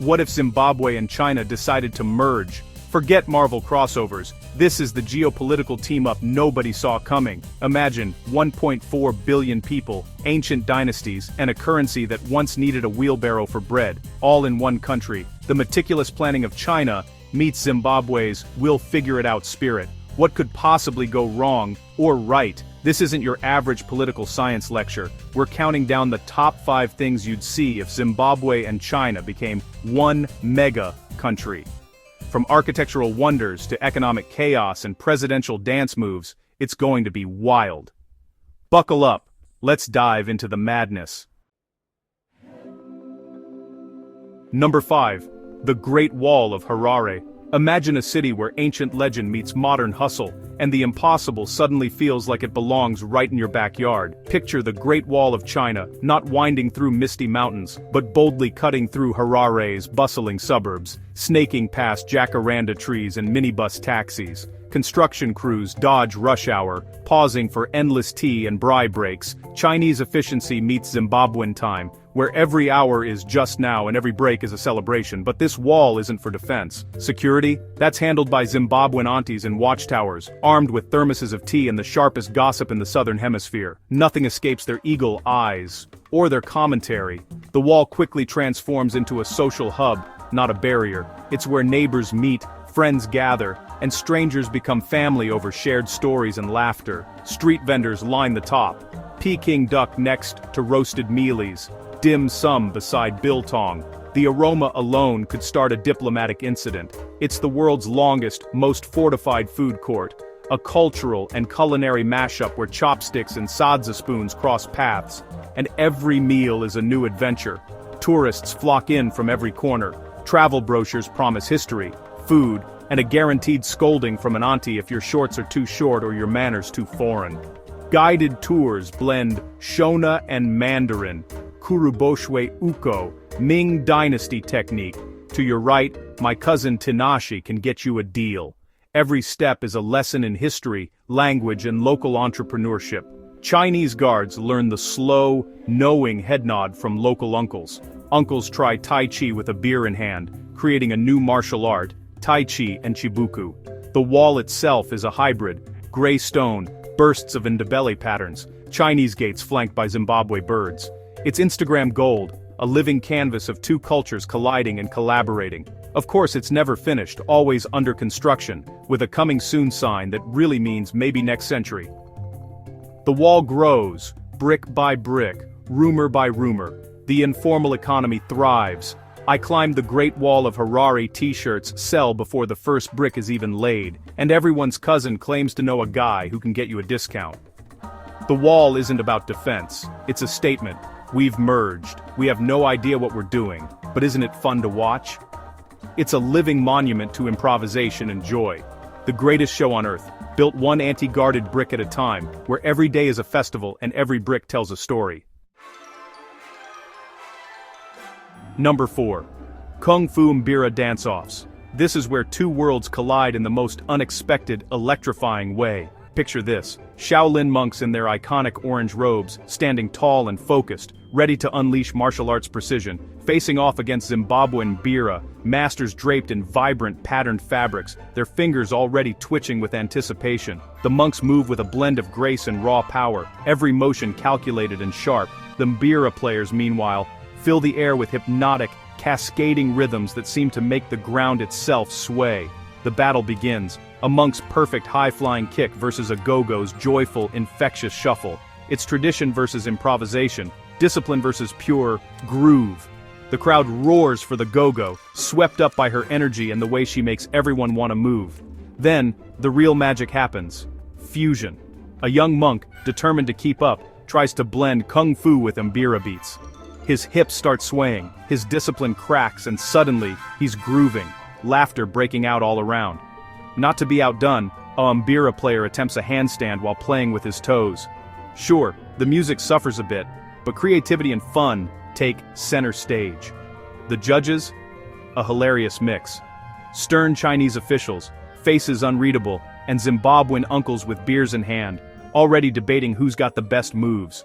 What if Zimbabwe and China decided to merge? Forget Marvel crossovers, this is the geopolitical team-up nobody saw coming. Imagine, 1.4 billion people, ancient dynasties, and a currency that once needed a wheelbarrow for bread, all in one country. The meticulous planning of China meets Zimbabwe's we'll-figure-it-out spirit. What could possibly go wrong, or right? This isn't your average political science lecture. We're counting down the top 5 things you'd see if Zimbabwe and China became one mega country. From architectural wonders to economic chaos and presidential dance moves, it's going to be wild. Buckle up, let's dive into the madness. Number 5. The Great Wall of Harare. Imagine a city where ancient legend meets modern hustle, and the impossible suddenly feels like it belongs right in your backyard. Picture the Great Wall of China, not winding through misty mountains, but boldly cutting through Harare's bustling suburbs, snaking past jacaranda trees and minibus taxis. Construction crews dodge rush hour, pausing for endless tea and braai breaks. Chinese efficiency meets Zimbabwean time, where every hour is just now and every break is a celebration. But this wall isn't for defense. Security? That's handled by Zimbabwean aunties in watchtowers, armed with thermoses of tea and the sharpest gossip in the southern hemisphere. Nothing escapes their eagle eyes, or their commentary. The wall quickly transforms into a social hub, not a barrier. It's where neighbors meet, friends gather, and strangers become family over shared stories and laughter. Street vendors line the top. Peking duck next to roasted mealies. Dim sum beside biltong. The aroma alone could start a diplomatic incident. It's the world's longest, most fortified food court. A cultural and culinary mashup where chopsticks and Sadza spoons cross paths. And every meal is a new adventure. Tourists flock in from every corner. Travel brochures promise history, food, and a guaranteed scolding from an auntie if your shorts are too short or your manners too foreign. Guided tours blend Shona and Mandarin, Kuruboshwe Uko, Ming Dynasty technique. To your right, my cousin Tinashi can get you a deal. Every step is a lesson in history, language, and local entrepreneurship. Chinese guards learn the slow, knowing head nod from local uncles. Uncles try Tai Chi with a beer in hand, creating a new martial art, Tai Chi and Chibuku. The wall itself is a hybrid, gray stone, bursts of ndebele patterns, Chinese gates flanked by Zimbabwe birds. It's Instagram gold, a living canvas of two cultures colliding and collaborating. Of course, it's never finished, always under construction, with a coming soon sign that really means maybe next century. The wall grows, brick by brick, rumor by rumor. The informal economy thrives. I climbed the Great Wall of Harare t-shirts sell before the first brick is even laid, and everyone's cousin claims to know a guy who can get you a discount. The wall isn't about defense, it's a statement. We've merged, we have no idea what we're doing, but isn't it fun to watch? It's a living monument to improvisation and joy. The greatest show on earth, built one anti-guarded brick at a time, where every day is a festival and every brick tells a story. Number 4. Kung Fu Mbira dance-offs. This is where two worlds collide in the most unexpected, electrifying way. Picture this, Shaolin monks in their iconic orange robes, standing tall and focused, ready to unleash martial arts precision, facing off against Zimbabwean Mbira, masters draped in vibrant, patterned fabrics, their fingers already twitching with anticipation. The monks move with a blend of grace and raw power, every motion calculated and sharp. The Mbira players, meanwhile, fill the air with hypnotic, cascading rhythms that seem to make the ground itself sway. The battle begins, a monk's perfect high-flying kick versus a go-go's joyful, infectious shuffle. It's tradition versus improvisation, discipline versus pure groove. The crowd roars for the go-go, swept up by her energy and the way she makes everyone want to move. Then, the real magic happens. Fusion. A young monk, determined to keep up, tries to blend kung fu with Mbira beats. His hips start swaying, his discipline cracks, and suddenly, he's grooving, laughter breaking out all around. Not to be outdone, a Mbira player attempts a handstand while playing with his toes. Sure, the music suffers a bit, but creativity and fun take center stage. The judges? A hilarious mix. Stern Chinese officials, faces unreadable, and Zimbabwean uncles with beers in hand, already debating who's got the best moves.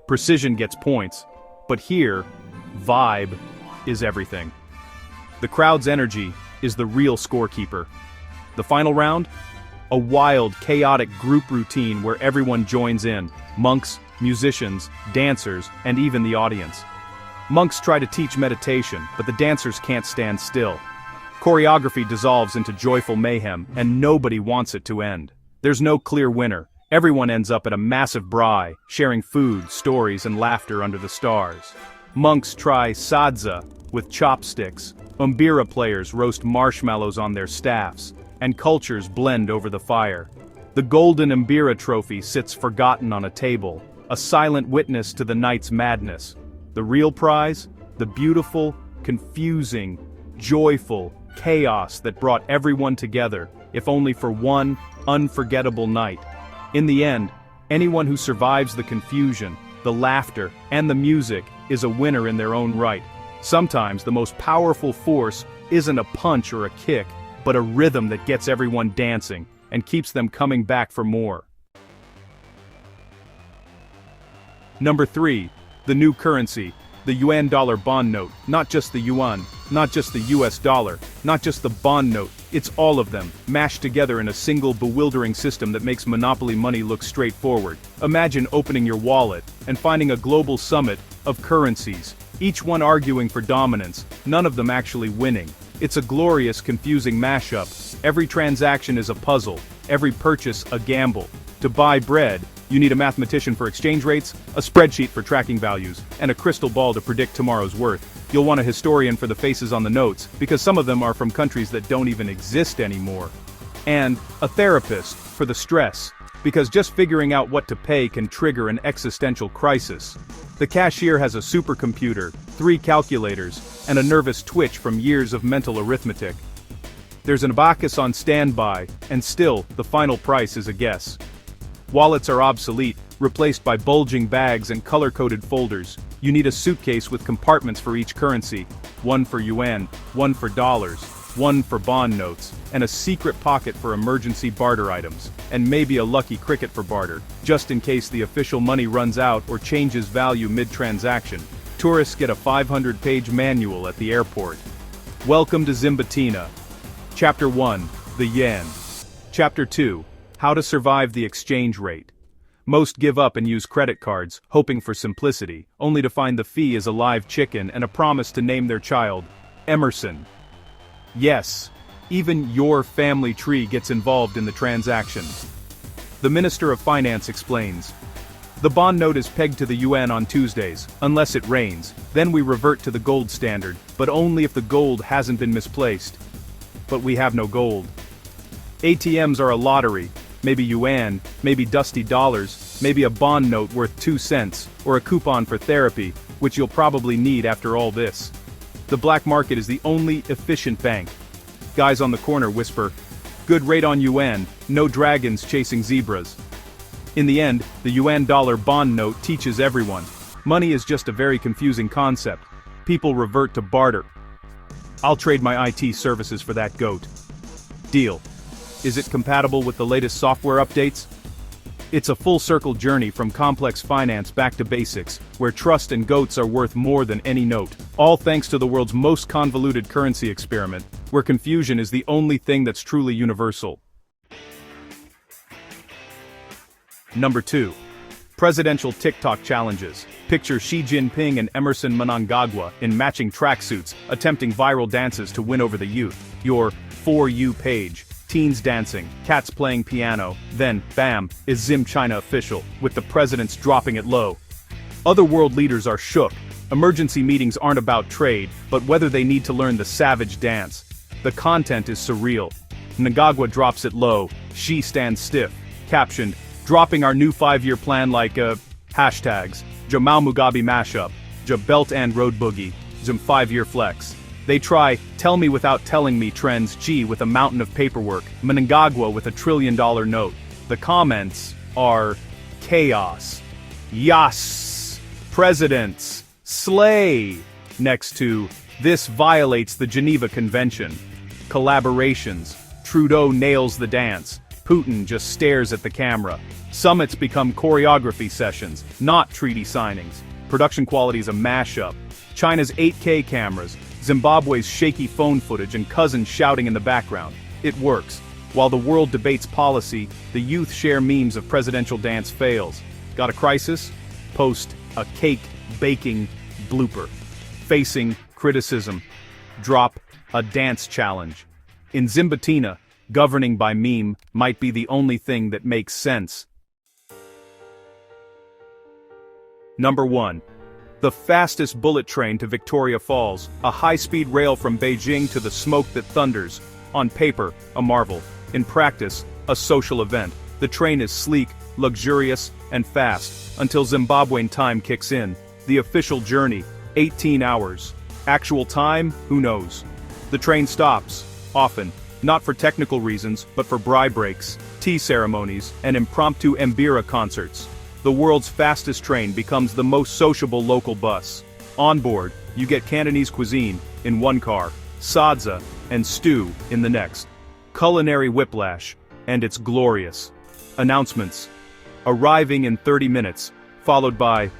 Precision gets points, but here, vibe is everything. The crowd's energy is the real scorekeeper. The final round? A wild, chaotic group routine where everyone joins in: monks, musicians, dancers, and even the audience. Monks try to teach meditation, but the dancers can't stand still. Choreography dissolves into joyful mayhem, and nobody wants it to end. There's no clear winner. Everyone ends up at a massive braai, sharing food, stories, and laughter under the stars. Monks try Sadza with chopsticks. Mbira players roast marshmallows on their staffs, and cultures blend over the fire. The golden Mbira trophy sits forgotten on a table, a silent witness to the night's madness. The real prize? The beautiful, confusing, joyful chaos that brought everyone together, if only for one unforgettable night. In the end, anyone who survives the confusion, the laughter, and the music is a winner in their own right. Sometimes the most powerful force isn't a punch or a kick, but a rhythm that gets everyone dancing and keeps them coming back for more. Number 3. The new currency, the yuan dollar bond note. Not just the yuan, not just the US dollar, not just the bond note, it's all of them, mashed together in a single bewildering system that makes monopoly money look straightforward. Imagine opening your wallet and finding a global summit of currencies, each one arguing for dominance, none of them actually winning. It's a glorious, confusing mashup. Every transaction is a puzzle, every purchase a gamble. To buy bread, you need a mathematician for exchange rates, a spreadsheet for tracking values, and a crystal ball to predict tomorrow's worth. You'll want a historian for the faces on the notes, because some of them are from countries that don't even exist anymore. And a therapist for the stress, because just figuring out what to pay can trigger an existential crisis. The cashier has a supercomputer, 3 calculators, and a nervous twitch from years of mental arithmetic. There's an abacus on standby, and still, the final price is a guess. Wallets are obsolete, replaced by bulging bags and color-coded folders. You need a suitcase with compartments for each currency, one for yuan, one for dollars, one for bond notes, and a secret pocket for emergency barter items, and maybe a lucky cricket for barter, just in case the official money runs out or changes value mid-transaction. Tourists get a 500-page manual at the airport. Welcome to Zimbabwe. Chapter 1, the yen. Chapter 2, how to survive the exchange rate. Most give up and use credit cards, hoping for simplicity, only to find the fee is a live chicken and a promise to name their child Emerson. Yes, even your family tree gets involved in the transaction. The Minister of Finance explains. The bond note is pegged to the yuan on Tuesdays, unless it rains, then we revert to the gold standard, but only if the gold hasn't been misplaced. But we have no gold. ATMs are a lottery, maybe yuan, maybe dusty dollars, maybe a bond note worth 2 cents, or a coupon for therapy, which you'll probably need after all this. The black market is the only efficient bank. Guys on the corner whisper, "Good rate on yuan, no dragons chasing zebras." In the end, the yuan dollar bond note teaches everyone. Money is just a very confusing concept. People revert to barter. I'll trade my IT services for that goat. Deal. Is it compatible with the latest software updates? It's a full-circle journey from complex finance back to basics, where trust and goats are worth more than any note. All thanks to the world's most convoluted currency experiment, where confusion is the only thing that's truly universal. Number 2. Presidential TikTok challenges. Picture Xi Jinping and Emerson Mnangagwa in matching tracksuits, attempting viral dances to win over the youth. Your For You page. Teens dancing, cats playing piano, then, bam, is Zim China official, with the presidents dropping it low. Other world leaders are shook. Emergency meetings aren't about trade, but whether they need to learn the savage dance. The content is surreal. Mnangagwa drops it low, Xi stands stiff. Captioned, dropping our new 5-year plan like, hashtags, Jamal Mugabe mashup, Ja belt and road boogie, Zim 5-year flex. They try, tell me without telling me trends G with a mountain of paperwork, Mnangagwa with a $1 trillion note. The comments are chaos. Yas. Presidents. Slay. Next to, this violates the Geneva Convention. Collaborations. Trudeau nails the dance. Putin just stares at the camera. Summits become choreography sessions, not treaty signings. Production quality is a mashup. China's 8K cameras. Zimbabwe's shaky phone footage and cousins shouting in the background. It works. While the world debates policy, the youth share memes of presidential dance fails. Got a crisis? Post a cake baking blooper. Facing criticism. Drop a dance challenge. In Zimbatina, governing by meme might be the only thing that makes sense. Number 1. The fastest bullet train to Victoria Falls, a high-speed rail from Beijing to the smoke that thunders. On paper, a marvel. In practice, a social event. The train is sleek, luxurious, and fast, until Zimbabwean time kicks in. The official journey, 18 hours. Actual time, who knows? The train stops, often, not for technical reasons, but for braai breaks, tea ceremonies, and impromptu Mbira concerts. The world's fastest train becomes the most sociable local bus. On board, you get Cantonese cuisine, in one car, Sadza, and stew, in the next. Culinary whiplash, and it's glorious. Announcements. Arriving in 30 minutes, followed by,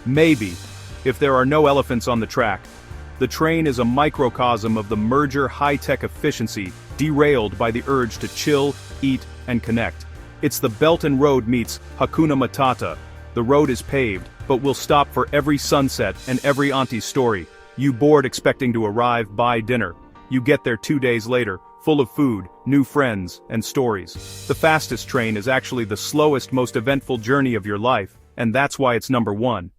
maybe, if there are no elephants on the track. The train is a microcosm of the merger high-tech efficiency, derailed by the urge to chill, eat, and connect. It's the Belt and Road meets Hakuna Matata. The road is paved, but we'll stop for every sunset and every auntie's story. You bored expecting to arrive by dinner. You get there 2 days later, full of food, new friends, and stories. The fastest train is actually the slowest, most eventful journey of your life, and that's why it's number 1.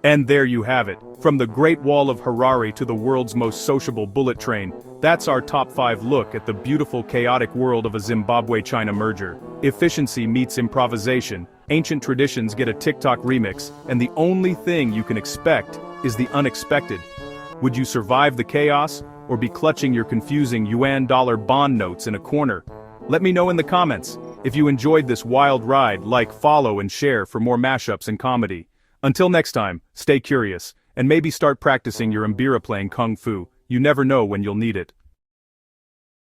And there you have it. From the Great Wall of Harare to the world's most sociable bullet train, that's our top 5 look at the beautiful, chaotic world of a Zimbabwe-China merger. Efficiency meets improvisation, ancient traditions get a TikTok remix, and the only thing you can expect is the unexpected. Would you survive the chaos, or be clutching your confusing yuan dollar bond notes in a corner? Let me know in the comments. If you enjoyed this wild ride, like, follow, and share for more mashups and comedy. Until next time, stay curious, and maybe start practicing your Mbira playing Kung Fu. You never know when you'll need it.